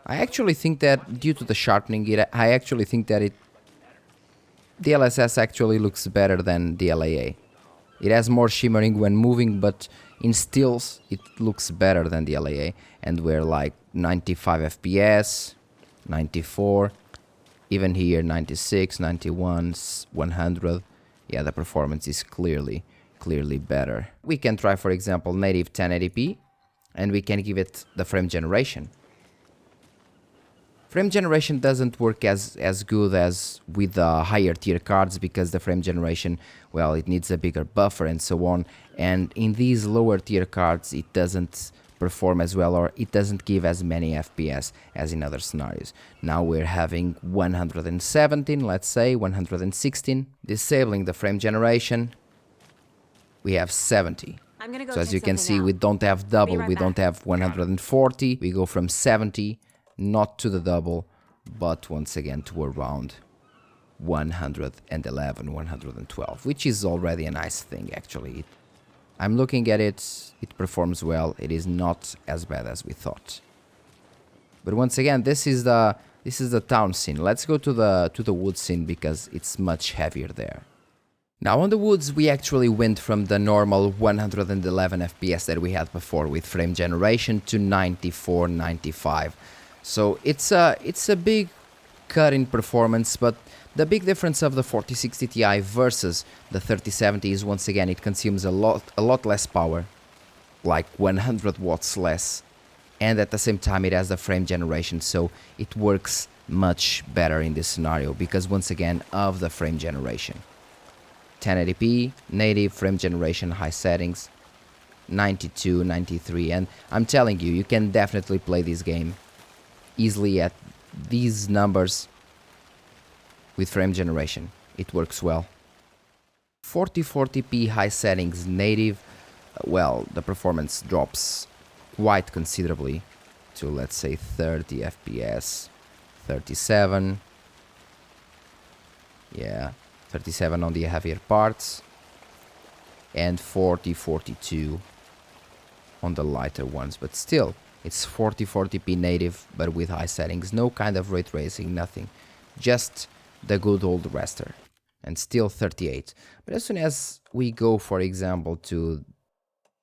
[SPEAKER 1] I actually think that due to the sharpening, DLSS actually looks better than DLAA. It has more shimmering when moving, but in stills it looks better than the DLAA, and we're like 95 FPS, 94, even here 96, 91, 100. Yeah, the performance is clearly better. We can try, for example, native 1080p, and we can give it the frame generation. Frame generation doesn't work as good as with the higher tier cards because the frame generation, well, it needs a bigger buffer and so on. And in these lower tier cards, it doesn't perform as well, or it doesn't give as many FPS as in other scenarios. Now we're having 117, let's say 116. Disabling the frame generation, we have 70.
[SPEAKER 2] I'm gonna go
[SPEAKER 1] So as
[SPEAKER 2] check
[SPEAKER 1] you can
[SPEAKER 2] something
[SPEAKER 1] see,
[SPEAKER 2] out.
[SPEAKER 1] we don't have double,
[SPEAKER 2] right
[SPEAKER 1] we don't
[SPEAKER 2] back.
[SPEAKER 1] have 140. We go from 70, not to the double, but once again to around 111, 112, which is already a nice thing actually. I'm looking at it, it performs well, it is not as bad as we thought. But once again, this is the town scene. Let's go to the wood scene because it's much heavier there. Now on the woods we actually went from the normal 111 FPS that we had before with frame generation to 94, 95. So it's a big cut in performance, but the big difference of the 4060 Ti versus the 3070 is once again it consumes a lot less power, like 100 watts less, and at the same time it has the frame generation, so it works much better in this scenario because once again of the frame generation. 1080p, native frame generation, high settings, 92, 93, and I'm telling you, you can definitely play this game easily at these numbers with frame generation. It works well. 4040p high settings native, well, the performance drops quite considerably to, let's say, 30 FPS, 37, yeah, 37 on the heavier parts, and 4042 on the lighter ones, but still it's 4040p native but with high settings, no kind of ray tracing, nothing, just the good old raster, and still 38. But as soon as we go, for example, to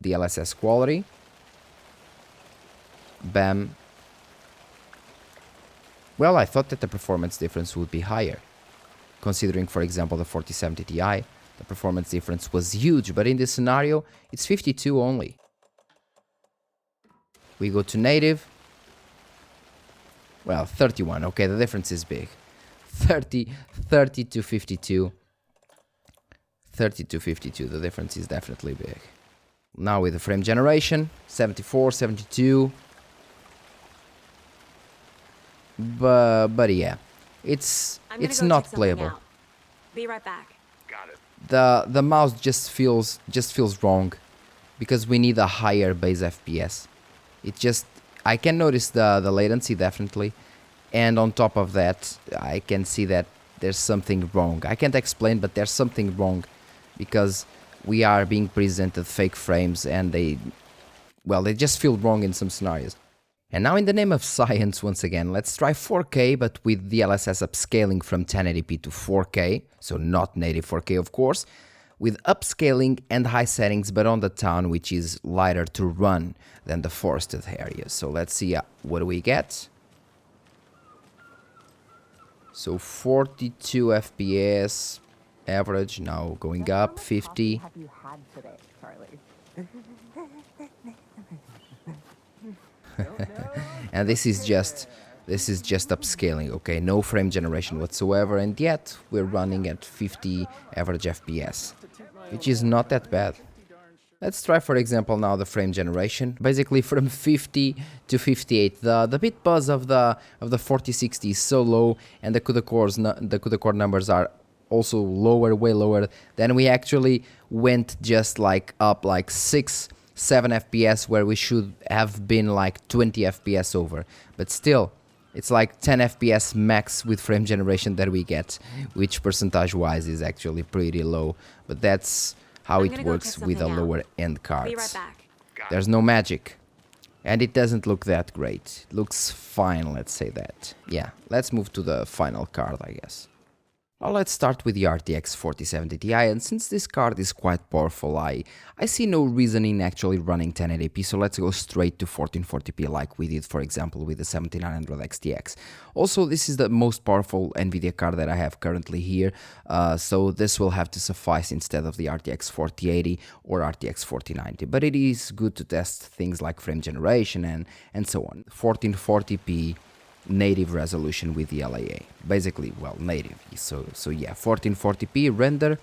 [SPEAKER 1] DLSS quality, bam, well, I thought that the performance difference would be higher. Considering, for example, the 4070 Ti, the performance difference was huge, but in this scenario, it's 52 only. We go to native, well, 31, okay, the difference is big. 30 to 52, 30 to 52, the difference is definitely big. Now with the frame generation, 74, 72, but yeah, it's not playable.
[SPEAKER 2] Be right back.
[SPEAKER 3] Got it.
[SPEAKER 1] The mouse just feels wrong because we need a higher base FPS. It just, I can notice the latency definitely, and on top of that I can see that there's something wrong. I can't explain, but there's something wrong because we are being presented fake frames and they just feel wrong in some scenarios. And now in the name of science, once again, let's try 4K, but with DLSS upscaling from 1080p to 4K, so not native 4K of course, with upscaling and high settings, but on the town, which is lighter to run than the forested areas. So let's see what do we get. So 42 FPS average, now going up 50.
[SPEAKER 5] Have you had today, Charlie?
[SPEAKER 1] And this is just upscaling, okay, no frame generation whatsoever, and yet we're running at 50 average FPS, which is not that bad. Let's try, for example, now the frame generation, basically from 50 to 58. The bit buzz of the 4060 is so low, and the CUDA core numbers are also lower, way lower. Then we actually went just like up like 6-7 FPS, where we should have been like 20 FPS over, but still it's like 10 FPS max with frame generation that we get, which percentage wise is actually pretty low, but that's how it works with the lower end cards.
[SPEAKER 2] Be right back.
[SPEAKER 1] There's no magic, and it doesn't look that great. It looks fine, let's say that. Yeah, let's move to the final card, I guess. Well, let's start with the RTX 4070 Ti, and since this card is quite powerful, I see no reason in actually running 1080p, so let's go straight to 1440p like we did, for example, with the 7900 XTX. Also, this is the most powerful NVIDIA card that I have currently here, so this will have to suffice instead of the RTX 4080 or RTX 4090, but it is good to test things like frame generation and so on. 1440p native resolution with the LAA. Basically, well, native. So yeah, 1440p render,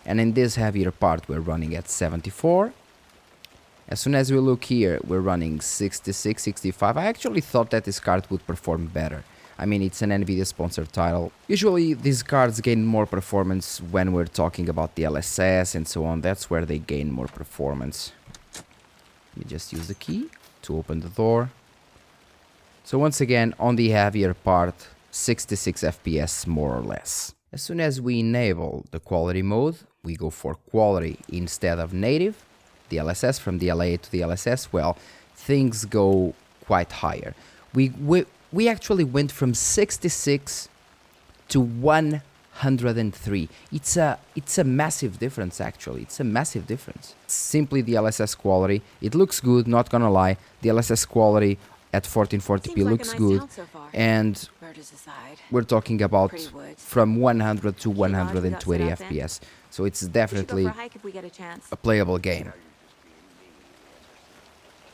[SPEAKER 1] and in this heavier part we're running at 74. As soon as we look here, we're running 66, 65. I actually thought that this card would perform better. I mean, it's an NVIDIA sponsored title. Usually these cards gain more performance when we're talking about the DLSS and so on. That's where they gain more performance. Let me just use the key to open the door. So once again, on the heavier part, 66 FPS more or less. As soon as we enable the quality mode, we go for quality instead of native. DLSS from DLA to DLSS, well, things go quite higher. We actually went from 66 to 103. It's a massive difference, actually. It's a massive difference. Simply DLSS quality. It looks good, not gonna lie. DLSS quality at 1440p looks good, and we're talking about from 100 to 120 FPS. So it's definitely a playable game.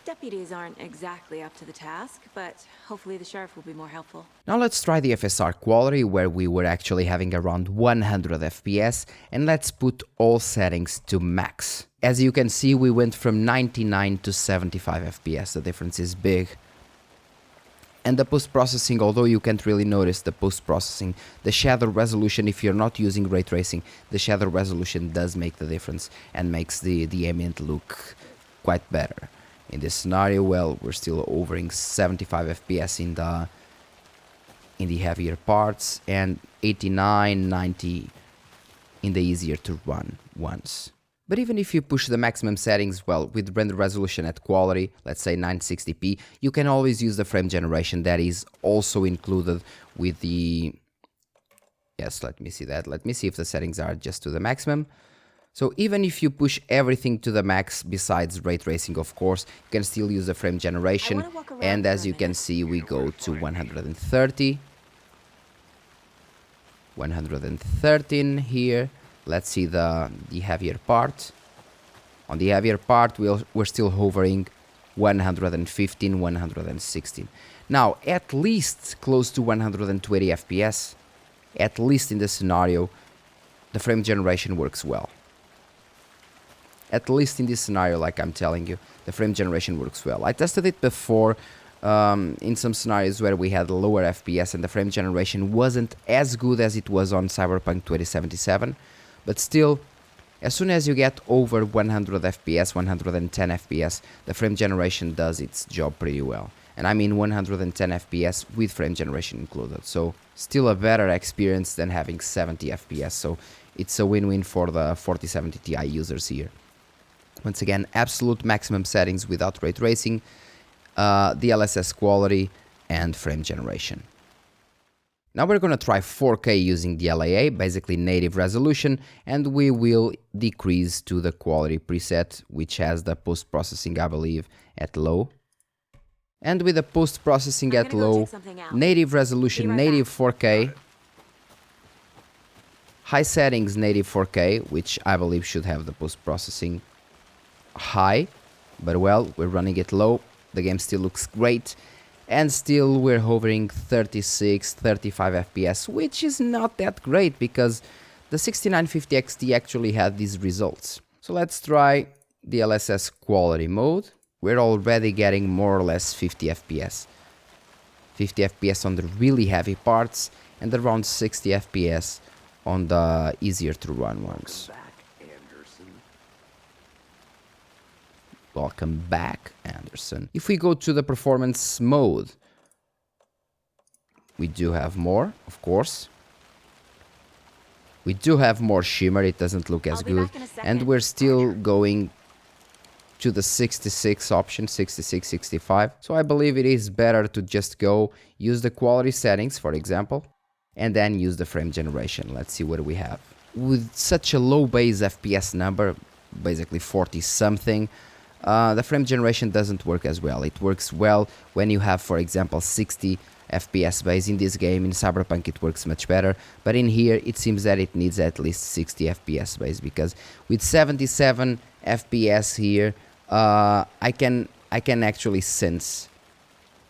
[SPEAKER 2] Deputies aren't exactly up to the task, but hopefully the sheriff will be more helpful.
[SPEAKER 1] Now let's try the FSR quality, where we were actually having around 100 FPS, and let's put all settings to max. As you can see, we went from 99 to 75 FPS. The difference is big. And the post-processing, although you can't really notice the post-processing, the shadow resolution, if you're not using ray tracing, the shadow resolution does make the difference and makes the ambient look quite better. In this scenario, well, we're still hovering 75 FPS in the heavier parts, and 89, 90 in the easier to run ones. But even if you push the maximum settings, well, with render resolution at quality, let's say 960p, you can always use the frame generation that is also included with the... Yes, let me see that. Let me see if the settings are just to the maximum. So even if you push everything to the max, besides ray tracing, of course, you can still use the frame generation. And as you can see, we go to 130. 113 here. Let's see the heavier part. On the heavier part, we're still hovering 115, 116. Now, at least close to 120 FPS, at least in this scenario, the frame generation works well. At least in this scenario, like I'm telling you, the frame generation works well. I tested it before in some scenarios where we had lower FPS and the frame generation wasn't as good as it was on Cyberpunk 2077. But still, as soon as you get over 100 FPS, 110 FPS, the frame generation does its job pretty well. And I mean 110 FPS with frame generation included. So still a better experience than having 70 FPS. So it's a win-win for the 4070 Ti users here. Once again, absolute maximum settings without ray tracing, DLSS quality, and frame generation. Now we're going to try 4K using the LAA, basically native resolution, and we will decrease to the quality preset, which has the post-processing, I believe, at low. And with the post-processing at low, native resolution, native 4K, high settings, native 4K, which I believe should have the post-processing high, but well, we're running it low. The game still looks great. And still we're hovering 36, 35 FPS, which is not that great because the 6950 XT actually had these results. So let's try the DLSS quality mode. We're already getting more or less 50 FPS. 50 FPS on the really heavy parts and around 60 FPS on the easier to run ones. Welcome back, Anderson. If we go to the performance mode, we do have more, of course. We do have more shimmer, it doesn't look as good. And we're still going to the 66 option, 66, 65. So I believe it is better to just go use the quality settings, for example, and then use the frame generation. Let's see what we have. With such a low base FPS number, basically 40 something, the frame generation doesn't work as well. It works well when you have, for example, 60 FPS base in this game. In Cyberpunk it works much better, but in here it seems that it needs at least 60 FPS base, because with 77 FPS here, I can actually sense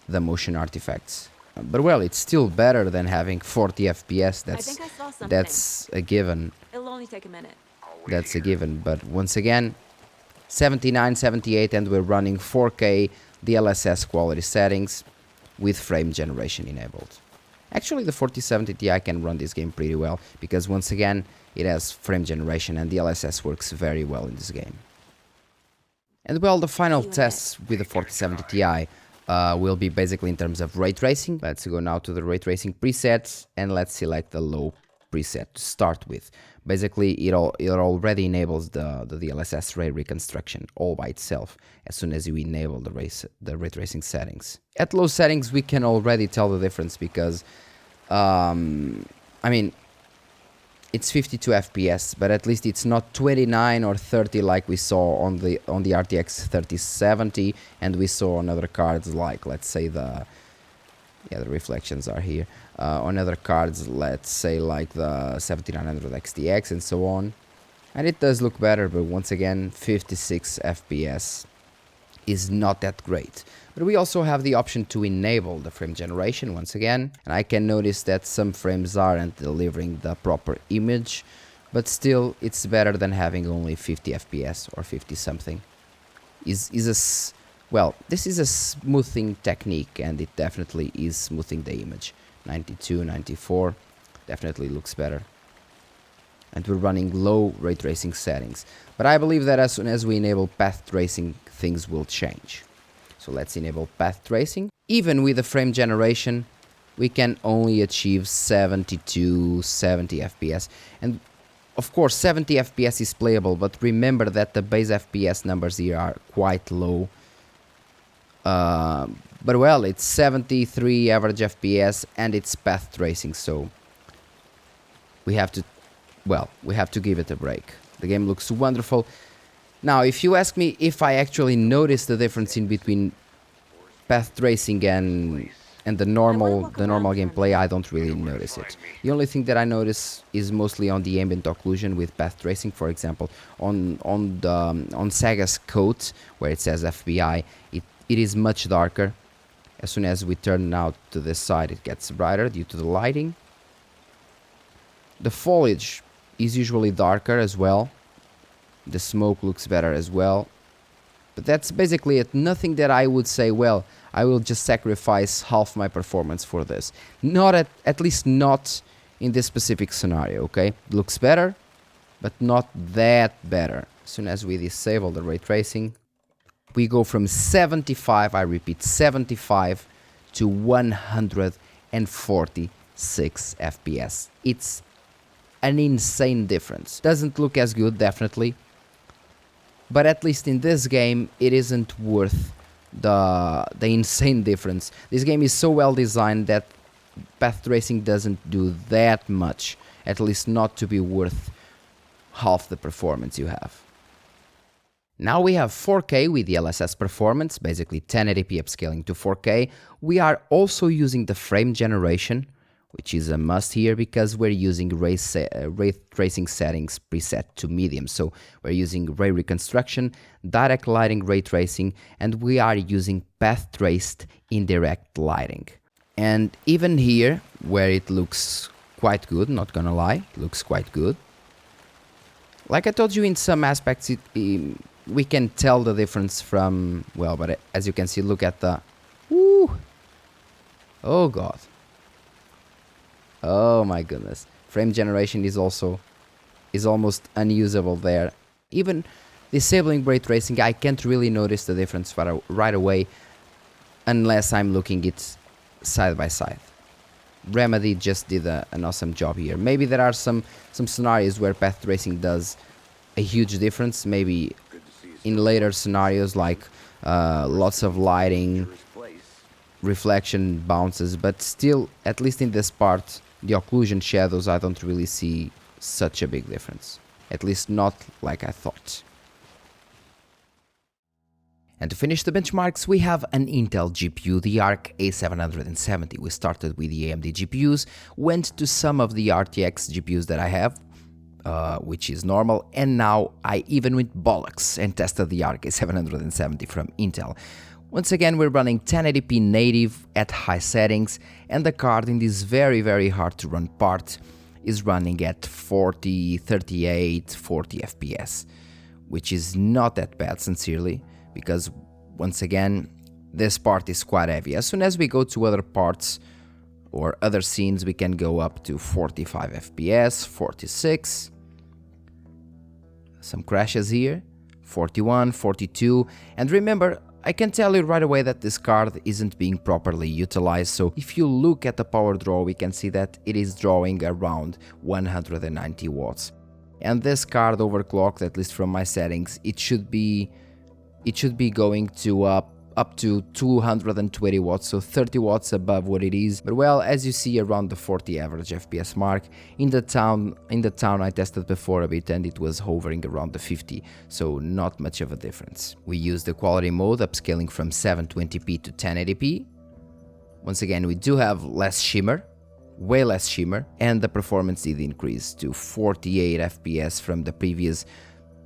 [SPEAKER 1] the motion artifacts. But well, it's still better than having 40 FPS.
[SPEAKER 2] I think I saw something.
[SPEAKER 1] That's a given.
[SPEAKER 2] It'll only take a minute.
[SPEAKER 1] That's a given. But once again, 79, 78, and we're running 4K DLSS quality settings with frame generation enabled. Actually, the 4070 Ti can run this game pretty well because once again, it has frame generation and DLSS works very well in this game. And well, the final tests with the 4070 Ti will be basically in terms of ray tracing. Let's go now to the ray tracing presets and let's select the low preset to start with. Basically, it already enables the DLSS ray reconstruction all by itself as soon as you enable the ray tracing settings. At low settings, we can already tell the difference because, I mean, it's 52 FPS, but at least it's not 29 or 30 like we saw on the RTX 3070, and we saw on other cards like, let's say the reflections are here. On other cards, let's say like the 7900 XTX and so on. And it does look better, but once again, 56 FPS is not that great. But we also have the option to enable the frame generation once again. And I can notice that some frames aren't delivering the proper image, but still it's better than having only 50 FPS or 50 something. Well, this is a smoothing technique and it definitely is smoothing the image. 92, 94, definitely looks better. And we're running low ray tracing settings. But I believe that as soon as we enable path tracing, things will change. So let's enable path tracing. Even with the frame generation, we can only achieve 72, 70 FPS. And of course, 70 FPS is playable, but remember that the base FPS numbers here are quite low. But well, it's 73 average FPS and it's path tracing, so we have to give it a break. The game looks wonderful. Now, if you ask me if I actually notice the difference in between path tracing and the normal gameplay, I don't really notice it. The only thing that I notice is mostly on the ambient occlusion with path tracing. For example, on Saga's coat where it says FBI, it is much darker. As soon as we turn out to this side, it gets brighter due to the lighting. The foliage is usually darker as well. The smoke looks better as well. But that's basically it. Nothing that I would say, well, I will just sacrifice half my performance for this. Not at least not in this specific scenario, okay? It looks better, but not that better. As soon as we disable the ray tracing, we go from 75, I repeat, 75 to 146 FPS. It's an insane difference. Doesn't look as good, definitely. But at least in this game, it isn't worth the insane difference. This game is so well designed that path tracing doesn't do that much. At least not to be worth half the performance you have. Now we have 4K with DLSS performance, basically 1080p upscaling to 4K. We are also using the frame generation, which is a must here because we're using ray tracing settings preset to medium. So we're using ray reconstruction, direct lighting ray tracing, and we are using path traced indirect lighting. And even here, where it looks quite good, not gonna lie, it looks quite good. Like I told you, in some aspects, we can tell the difference from, well, but as you can see, look at the, woo, oh god, oh my goodness, frame generation is almost unusable there. Even disabling ray tracing, I can't really notice the difference right away unless I'm looking it side by side. Remedy just did an awesome job here. Maybe there are some scenarios where path tracing does a huge difference, maybe in later scenarios like lots of lighting, reflection bounces, but still, at least in this part, the occlusion shadows, I don't really see such a big difference. At least not like I thought. And to finish the benchmarks, we have an Intel GPU, the Arc A770. We started with the AMD GPUs, went to some of the RTX GPUs that I have, which is normal, and now I even went bollocks and tested the Arc A770 from Intel. Once again, we're running 1080p native at high settings, and the card in this very hard to run part is running at 40, 38, 40 FPS, which is not that bad, sincerely, because once again, this part is quite heavy. As soon as we go to other parts or other scenes, we can go up to 45 FPS, 46, some crashes here, 41, 42, and remember, I can tell you right away that this card isn't being properly utilized, so if you look at the power draw, we can see that it is drawing around 190 watts. And this card overclocked, at least from my settings, it should be going to up to 220 watts, so 30 watts above what it is. But well, as you see, around the 40 average FPS mark. In the town I tested before a bit and it was hovering around the 50, so not much of a difference. We use the quality mode, upscaling from 720p to 1080p. Once again, we do have less shimmer, way less shimmer, and the performance did increase to 48 FPS from the previous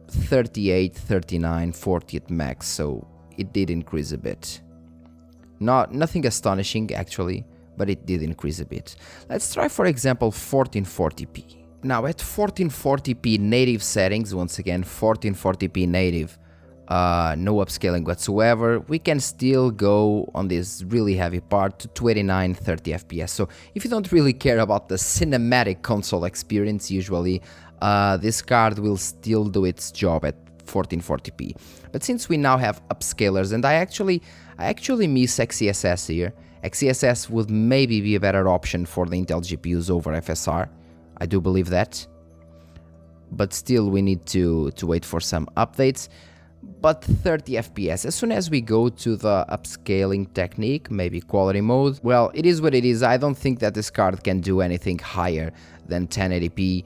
[SPEAKER 1] 38, 39, 40 at max, so it did increase a bit. Nothing astonishing actually, but it did increase a bit. Let's try, for example, 1440p. Now at 1440p native settings, once again 1440p native, no upscaling whatsoever, we can still go on this really heavy part to 29, 30 FPS. So if you don't really care about the cinematic console experience, usually this card will still do its job at 1440p. But since we now have upscalers, and I actually miss XeSS here, XeSS would maybe be a better option for the Intel GPUs over FSR. I do believe that. But still, we need to wait for some updates. But 30 FPS, as soon as we go to the upscaling technique, maybe quality mode, well, it is what it is. I don't think that this card can do anything higher than 1080p.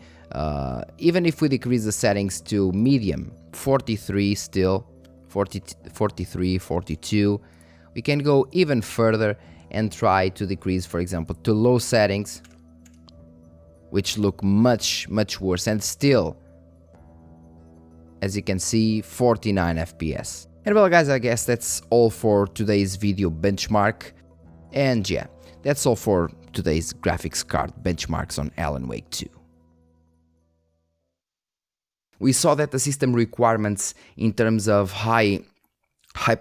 [SPEAKER 1] Even if we decrease the settings to medium, 43 still, 43, 42, we can go even further and try to decrease, for example, to low settings, which look much worse, and still, as you can see, 49 FPS. And well guys, I guess that's all for today's video benchmark, and yeah, that's all for today's graphics card benchmarks on Alan Wake 2. We saw that the system requirements in terms of high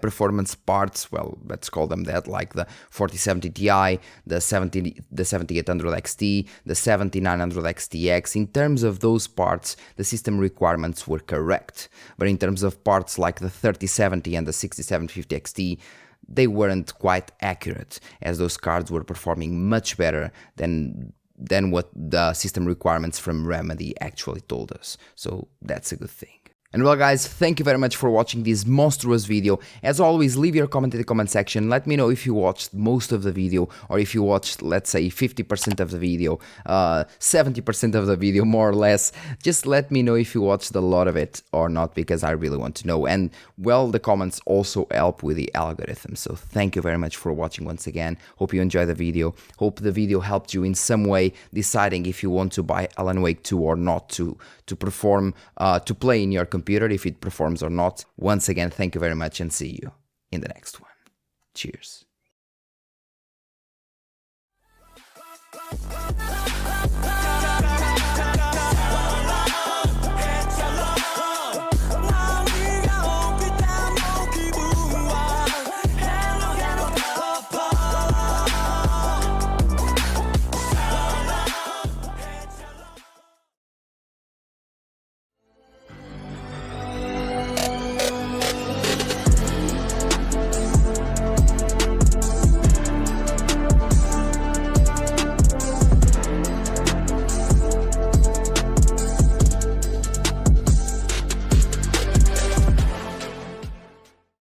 [SPEAKER 1] performance parts, well, let's call them that, like the 4070 Ti, the 7800 XT, the 7900 XTX, in terms of those parts, the system requirements were correct. But in terms of parts like the 3070 and the 6750 XT, they weren't quite accurate, as those cards were performing much better than what the system requirements from Remedy actually told us. So that's a good thing. And well guys, thank you very much for watching this monstrous video. As always, leave your comment in the comment section. Let me know if you watched most of the video, or if you watched, let's say, 50% of the video, 70% of the video, more or less. Just let me know if you watched a lot of it or not, because I really want to know. And well, the comments also help with the algorithm. So thank you very much for watching once again. Hope you enjoyed the video. Hope the video helped you in some way deciding if you want to buy Alan Wake 2 or not, to perform, to play in your computer, if it performs or not. Once again, thank you very much, and see you in the next one. Cheers.